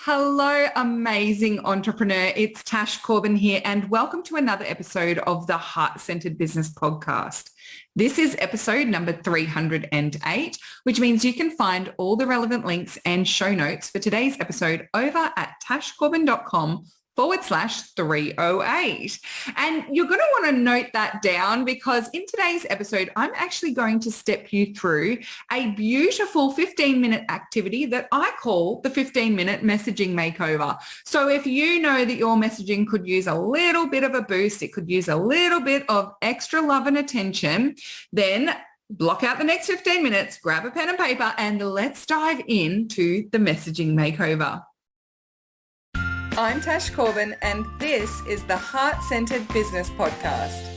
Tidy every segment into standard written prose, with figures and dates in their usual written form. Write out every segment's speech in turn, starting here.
Hello, amazing entrepreneur. It's Tash Corbin here, and welcome to another episode of the Heart-Centered Business Podcast. This is episode number 308, which means you can find all the relevant links and show notes for today's episode over at tashcorbin.com/308. And you're going to want to note that down because in today's episode, I'm actually going to step you through a beautiful 15-minute activity that I call the 15-minute messaging makeover. So if you know that your messaging could use a little bit of a boost, it could use a little bit of extra love and attention, then block out the next 15 minutes, grab a pen and paper, and let's dive into the messaging makeover. I'm Tash Corbin, and this is the Heart-Centered Business Podcast.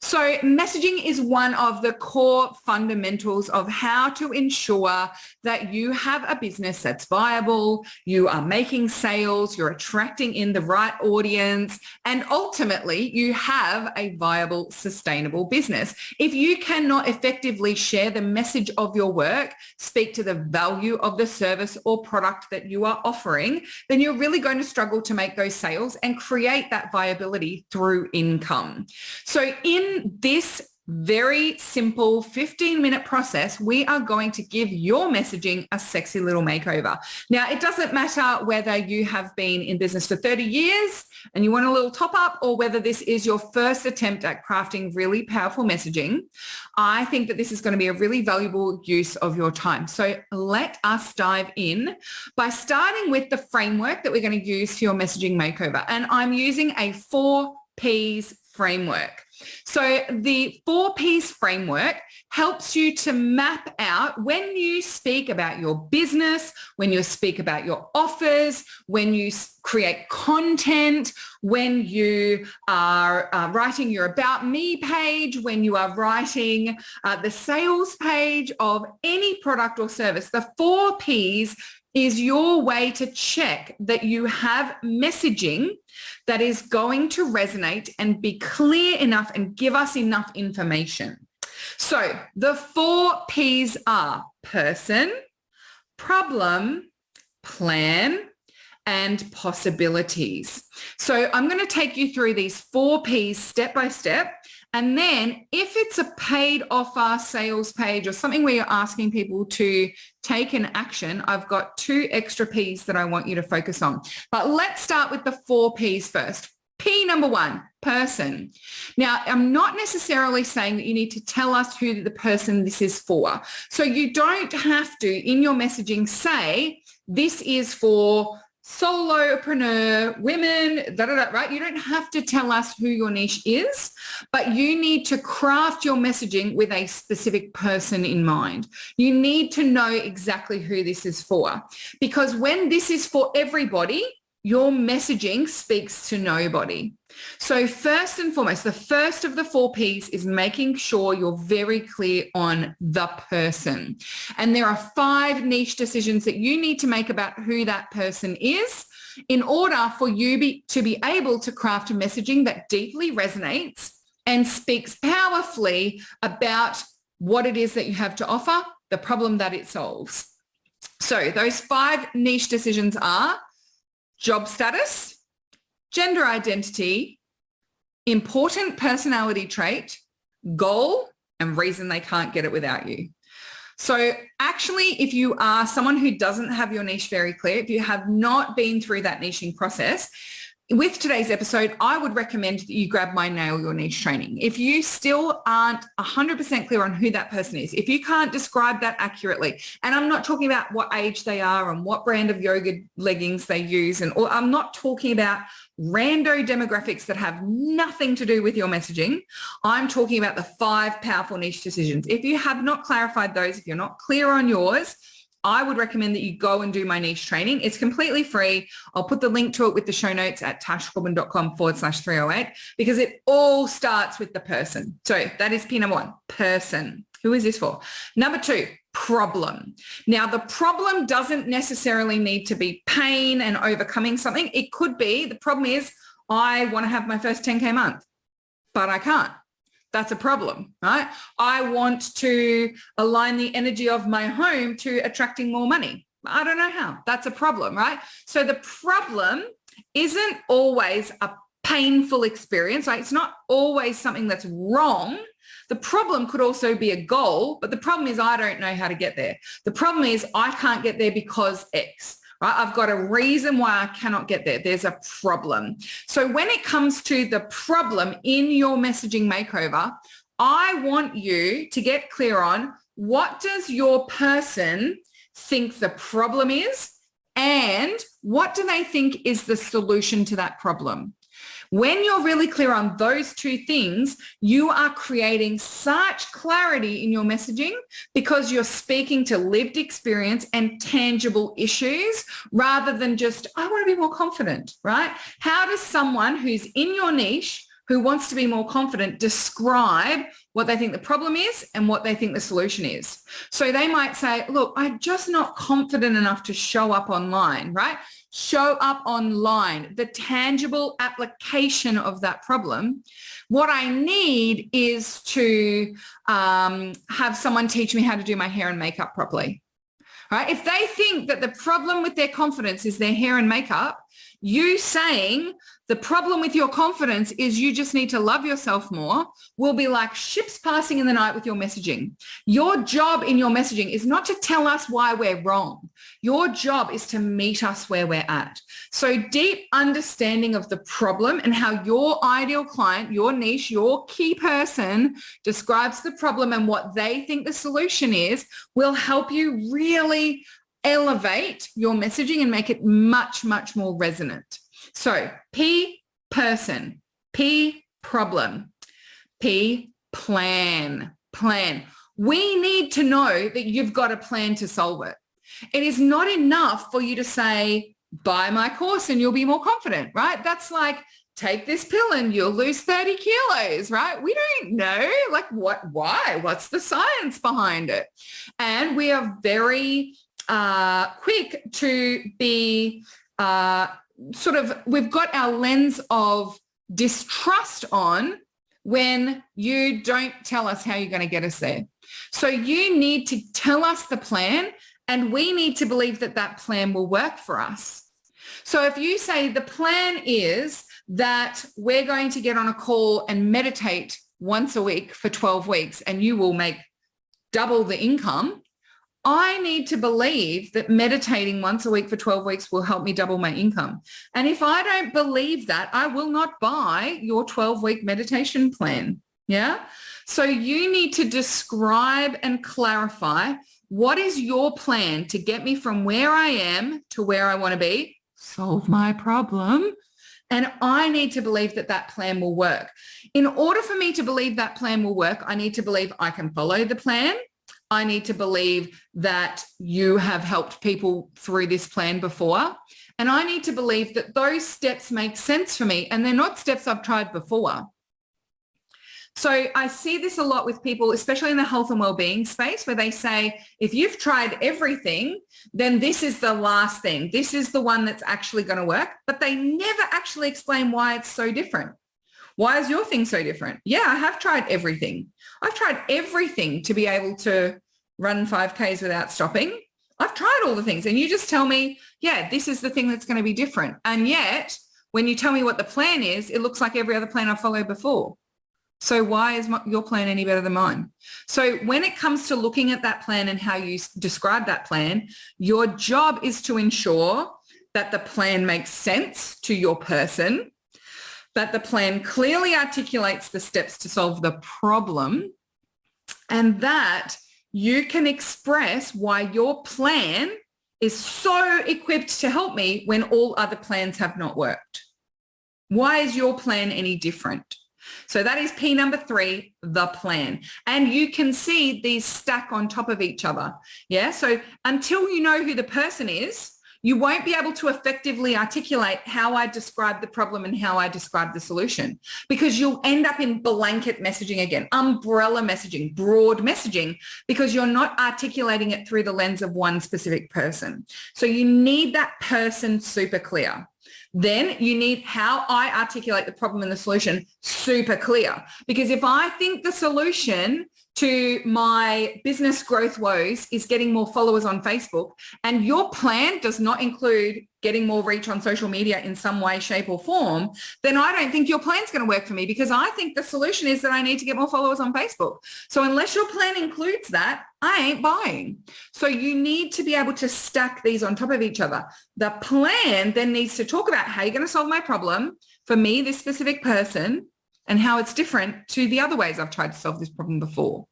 So messaging is one of the core fundamentals of how to ensure that you have a business that's viable, you are making sales, you're attracting in the right audience, and ultimately you have a viable, sustainable business. If you cannot effectively share the message of your work, speak to the value of the service or product that you are offering, then you're really going to struggle to make those sales and create that viability through income. So in this very simple 15-minute process, we are going to give your messaging a sexy little makeover. Now, it doesn't matter whether you have been in business for 30 years and you want a little top up, or whether this is your first attempt at crafting really powerful messaging. I think that this is going to be a really valuable use of your time. So let us dive in by starting with the framework that we're going to use for your messaging makeover. And I'm using a 4Ps framework. So the 4Ps framework helps you to map out when you speak about your business, when you speak about your offers, when you create content, when you are writing your About Me page, when you are writing the sales page of any product or service. The 4Ps is your way to check that you have messaging that is going to resonate and be clear enough and give us enough information. So the 4Ps are person, problem, plan, and possibilities. So I'm going to take you through these 4Ps step by step. And then if it's a paid offer, sales page, or something where you're asking people to take an action, I've got 2 extra Ps that I want you to focus on. But let's start with the 4Ps first. P number 1, person. Now, I'm not necessarily saying that you need to tell us who the person this is for. So you don't have to, in your messaging, say, this is for solopreneur, women, right? You don't have to tell us who your niche is, but you need to craft your messaging with a specific person in mind. You need to know exactly who this is for, because when this is for everybody, your messaging speaks to nobody. So first and foremost, the first of the 4Ps is making sure you're very clear on the person. And there are 5 niche decisions that you need to make about who that person is in order for you to be able to craft a messaging that deeply resonates and speaks powerfully about what it is that you have to offer, the problem that it solves. So those 5 niche decisions are job status, gender identity, important personality trait, goal, and reason they can't get it without you. So actually, if you are someone who doesn't have your niche very clear, if you have not been through that niching process, with today's episode, I would recommend that you grab my Nail Your Niche training. If you still aren't 100% clear on who that person is, if you can't describe that accurately, and I'm not talking about what age they are and what brand of yoga leggings they use, or I'm not talking about rando demographics that have nothing to do with your messaging. I'm talking about the 5 powerful niche decisions. If you have not clarified those, if you're not clear on yours, I would recommend that you go and do my niche training. It's completely free. I'll put the link to it with the show notes at tashcorbin.com/308 because it all starts with the person. So that is P number 1, person. Who is this for? Number 2, problem. Now, the problem doesn't necessarily need to be pain and overcoming something. It could be the problem is I want to have my first 10K month, but I can't. That's a problem, right? I want to align the energy of my home to attracting more money. I don't know how. That's a problem, right? So the problem isn't always a painful experience, right? It's not always something that's wrong. The problem could also be a goal, but the problem is I don't know how to get there. The problem is I can't get there because X, right? I've got a reason why I cannot get there. There's a problem. So when it comes to the problem in your messaging makeover, I want you to get clear on what does your person think the problem is and what do they think is the solution to that problem. When you're really clear on those two things, you are creating such clarity in your messaging because you're speaking to lived experience and tangible issues rather than just, I want to be more confident, right? How does someone who's in your niche who wants to be more confident describe what they think the problem is and what they think the solution is? So they might say, look, I'm just not confident enough to show up online, right? Show up online, the tangible application of that problem. What I need is to have someone teach me how to do my hair and makeup properly. Right? If they think that the problem with their confidence is their hair and makeup, you saying the problem with your confidence is you just need to love yourself more will be like ships passing in the night with your messaging. Your job in your messaging is not to tell us why we're wrong. Your job is to meet us where we're at. So deep understanding of the problem and how your ideal client, your niche, your key person describes the problem and what they think the solution is will help you really elevate your messaging and make it much, much more resonant. So P, person, P, problem, P, plan. We need to know that you've got a plan to solve it. It is not enough for you to say, buy my course and you'll be more confident, right? That's like, take this pill and you'll lose 30 kilos, right? We don't know, like why? What's the science behind it? And we are very quick to be we've got our lens of distrust on when you don't tell us how you're going to get us there. So you need to tell us the plan and we need to believe that that plan will work for us. So if you say the plan is that we're going to get on a call and meditate once a week for 12 weeks and you will make double the income, I need to believe that meditating once a week for 12 weeks will help me double my income. And if I don't believe that, I will not buy your 12-week meditation plan. Yeah. So you need to describe and clarify what is your plan to get me from where I am to where I want to be, solve my problem. And I need to believe that that plan will work. In order for me to believe that plan will work, I need to believe I can follow the plan. I need to believe that you have helped people through this plan before. And I need to believe that those steps make sense for me and they're not steps I've tried before. So I see this a lot with people, especially in the health and well-being space, where they say, if you've tried everything, then this is the last thing. This is the one that's actually going to work. But they never actually explain why it's so different. Why is your thing so different? Yeah, I have tried everything. I've tried everything to be able to run 5Ks without stopping. I've tried all the things and you just tell me, yeah, this is the thing that's going to be different. And yet when you tell me what the plan is, it looks like every other plan I've followed before. So why is your plan any better than mine? So when it comes to looking at that plan and how you describe that plan, your job is to ensure that the plan makes sense to your person, that the plan clearly articulates the steps to solve the problem, and that you can express why your plan is so equipped to help me when all other plans have not worked. Why is your plan any different? So that is P number 3, the plan. And you can see these stack on top of each other. Yeah. So until you know who the person is, you won't be able to effectively articulate how I describe the problem and how I describe the solution, because you'll end up in blanket messaging again, umbrella messaging, broad messaging, because you're not articulating it through the lens of one specific person. So you need that person super clear. Then you need how I articulate the problem and the solution super clear. Because if I think the solution to my business growth woes is getting more followers on Facebook, and your plan does not include getting more reach on social media in some way, shape or form, then I don't think your plan's going to work for me, because I think the solution is that I need to get more followers on Facebook. So unless your plan includes that, I ain't buying. So you need to be able to stack these on top of each other. The plan then needs to talk about how you're going to solve my problem for me, this specific person, and how it's different to the other ways I've tried to solve this problem before.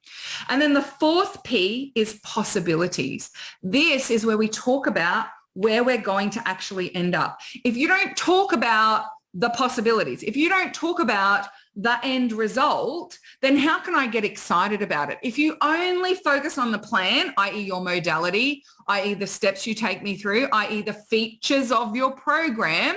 And then the fourth P is possibilities. This is where we talk about where we're going to actually end up. If you don't talk about the possibilities, if you don't talk about the end result, then how can I get excited about it? If you only focus on the plan, i.e. your modality, i.e. the steps you take me through, i.e. the features of your program,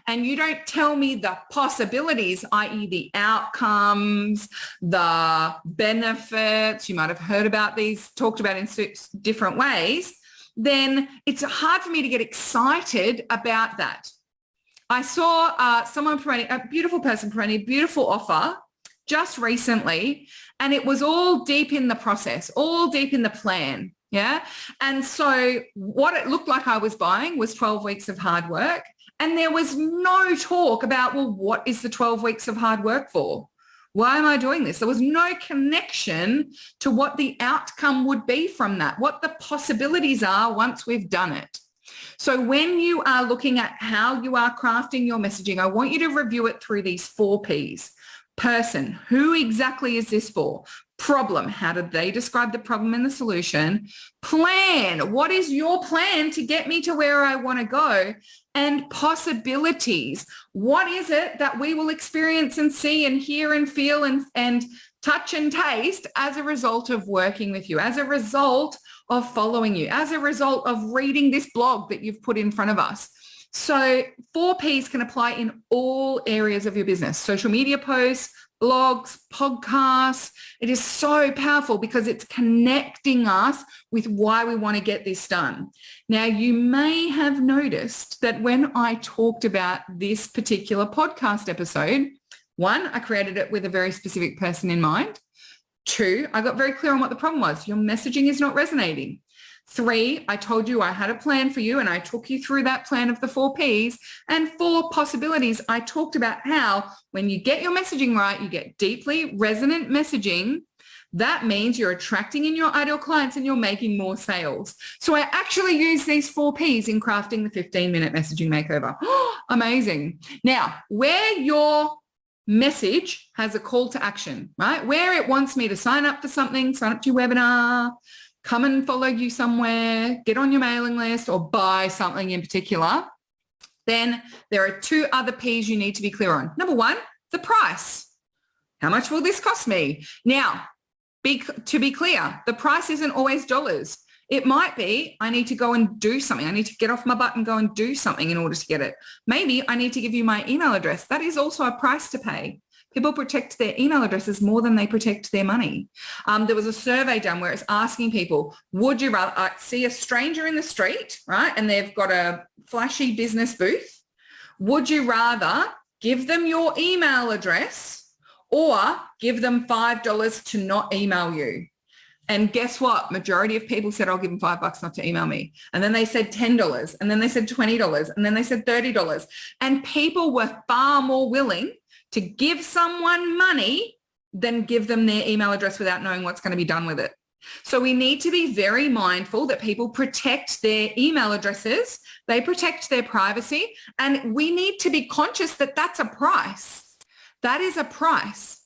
and you don't tell me the possibilities, i.e. the outcomes, the benefits, you might have heard about these, talked about in different ways, then it's hard for me to get excited about that. I saw someone promoting, a beautiful person promoting a beautiful offer just recently, and it was all deep in the process, all deep in the plan. Yeah. And so what it looked like I was buying was 12 weeks of hard work. And there was no talk about, well, what is the 12 weeks of hard work for? Why am I doing this? There was no connection to what the outcome would be from that, what the possibilities are once we've done it. So when you are looking at how you are crafting your messaging, I want you to review it through these 4 Ps. Person, who exactly is this for? Problem, how did they describe the problem and the solution? Plan, what is your plan to get me to where I want to go? And possibilities, what is it that we will experience and see and hear and feel and touch and taste as a result of working with you, as a result of following you, as a result of reading this blog that you've put in front of us? So 4 Ps can apply in all areas of your business, social media posts, blogs, podcasts. It is so powerful because it's connecting us with why we want to get this done. Now, you may have noticed that when I talked about this particular podcast episode, 1, I created it with a very specific person in mind. 2, I got very clear on what the problem was. Your messaging is not resonating. 3, I told you I had a plan for you and I took you through that plan of the 4 Ps. And 4 possibilities, I talked about how when you get your messaging right, you get deeply resonant messaging. That means you're attracting in your ideal clients and you're making more sales. So I actually use these 4 Ps in crafting the 15-minute messaging makeover. Amazing. Now, where your message has a call to action, right? Where it wants me to sign up for something, sign up to your webinar, come and follow you somewhere, get on your mailing list or buy something in particular, then there are 2 other Ps you need to be clear on. Number 1, the price. How much will this cost me? Now, to be clear, the price isn't always dollars. It might be I need to go and do something. I need to get off my butt and go and do something in order to get it. Maybe I need to give you my email address. That is also a price to pay. People protect their email addresses more than they protect their money. There was a survey done where it's asking people, would you rather see a stranger in the street, right? And they've got a flashy business booth. Would you rather give them your email address or give them $5 to not email you? And guess what? Majority of people said, I'll give them $5 not to email me. And then they said $10 and then they said $20 and then they said $30. And people were far more willing to give someone money than give them their email address without knowing what's going to be done with it. So we need to be very mindful that people protect their email addresses, they protect their privacy, and we need to be conscious that that's a price. That is a price.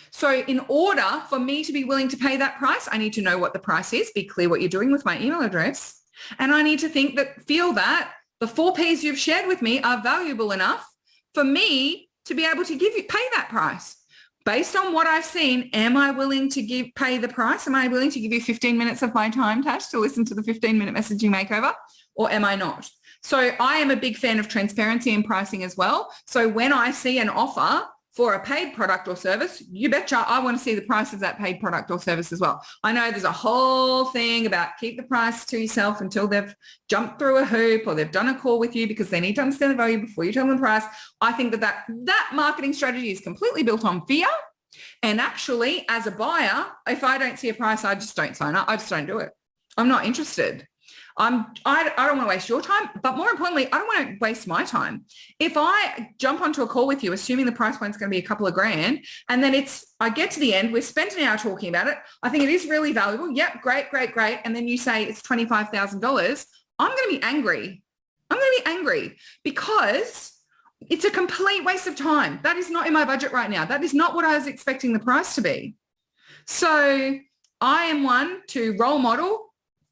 So in order for me to be willing to pay that price, I need to know what the price is, be clear what you're doing with my email address, and I need to feel that the 4 Ps you've shared with me are valuable enough for me to be able to pay that price. Based on what I've seen, am I willing to pay the price? Am I willing to give you 15 minutes of my time, Tash, to listen to the 15-minute messaging makeover, or am I not? So I am a big fan of transparency in pricing as well. So when I see an offer for a paid product or service, you betcha I want to see the price of that paid product or service as well. I know there's a whole thing about keep the price to yourself until they've jumped through a hoop or they've done a call with you because they need to understand the value before you tell them the price. I think that marketing strategy is completely built on fear. And actually, as a buyer, if I don't see a price, I just don't sign up. I just don't do it. I'm not interested. I don't want to waste your time, but more importantly, I don't want to waste my time. If I jump onto a call with you, assuming the price point's going to be a couple of grand, and then I get to the end, we've spent an hour talking about it. I think it is really valuable. Yep, great. And then you say it's $25,000. I'm going to be angry. Because it's a complete waste of time. That is not in my budget right now. That is not what I was expecting the price to be. So I am one to role model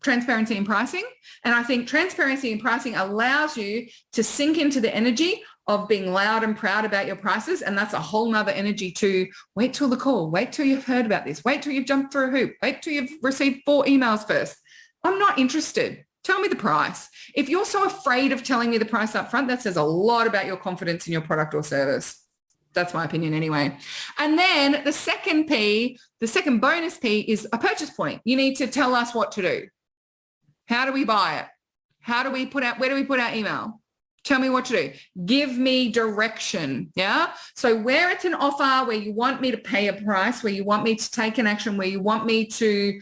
transparency in pricing. And I think transparency in pricing allows you to sink into the energy of being loud and proud about your prices. And that's a whole nother energy to wait till the call, wait till you've heard about this, wait till you've jumped through a hoop, wait till you've received 4 emails first. I'm not interested. Tell me the price. If you're so afraid of telling me the price up front, that says a lot about your confidence in your product or service. That's my opinion anyway. And then the second bonus P is a purchase point. You need to tell us what to do. How do we buy it? Where do we put our email? Tell me what to do. Give me direction. Yeah. So where it's an offer, where you want me to pay a price, where you want me to take an action, where you want me to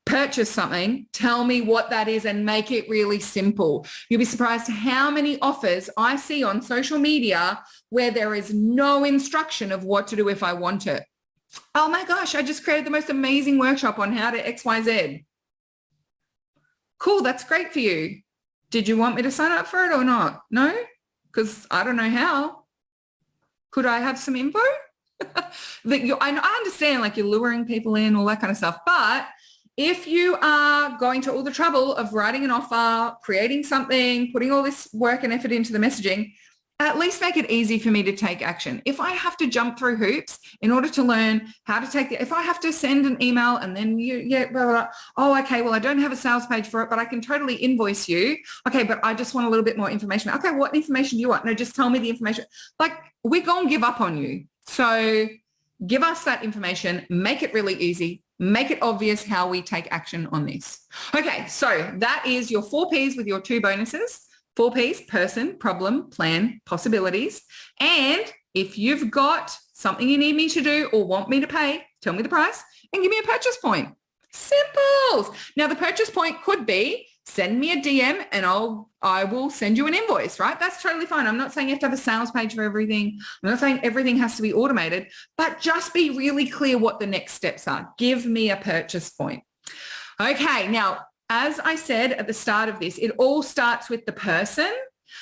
purchase something, tell me what that is and make it really simple. You'll be surprised how many offers I see on social media where there is no instruction of what to do if I want it. Oh my gosh, I just created the most amazing workshop on how to XYZ. Cool, that's great for you. Did you want me to sign up for it or not? No? Because I don't know how. Could I have some info? I understand, like, you're luring people in, all that kind of stuff. But if you are going to all the trouble of writing an offer, creating something, putting all this work and effort into the messaging, at least make it easy for me to take action. If I have to jump through hoops in order to learn how to if I have to send an email and then blah, blah, blah. Oh, okay, well, I don't have a sales page for it, but I can totally invoice you. Okay, but I just want a little bit more information. Okay, what information do you want? No, just tell me the information. Like, we're going to give up on you. So give us that information, make it really easy, make it obvious how we take action on this. Okay, so that is your 4 Ps with your 2 bonuses. 4 Ps, person, problem, plan, possibilities. And if you've got something you need me to do or want me to pay, tell me the price and give me a purchase point. Simple. Now, the purchase point could be send me a DM and I will send you an invoice, right? That's totally fine. I'm not saying you have to have a sales page for everything. I'm not saying everything has to be automated, but just be really clear what the next steps are. Give me a purchase point. Okay, now, as I said at the start of this, it all starts with the person.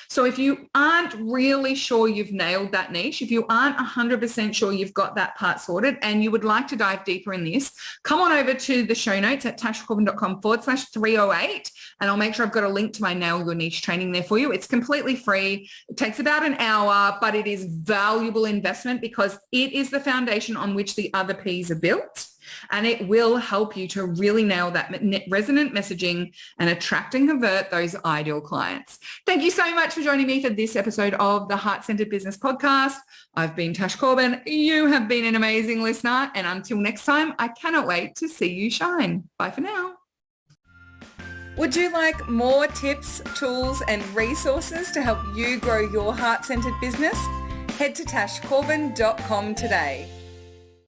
So if you aren't really sure you've nailed that niche, if you aren't 100% sure you've got that part sorted and you would like to dive deeper in this, come on over to the show notes at tashcorbin.com/308 and I'll make sure I've got a link to my Nail Your Niche training there for you. It's completely free. It takes about an hour, but it is valuable investment because it is the foundation on which the other Ps are built. And it will help you to really nail that resonant messaging and attract and convert those ideal clients. Thank you so much for joining me for this episode of the Heart-Centered Business Podcast. I've been Tash Corbin. You have been an amazing listener. And until next time, I cannot wait to see you shine. Bye for now. Would you like more tips, tools, and resources to help you grow your heart-centered business? Head to tashcorbin.com today.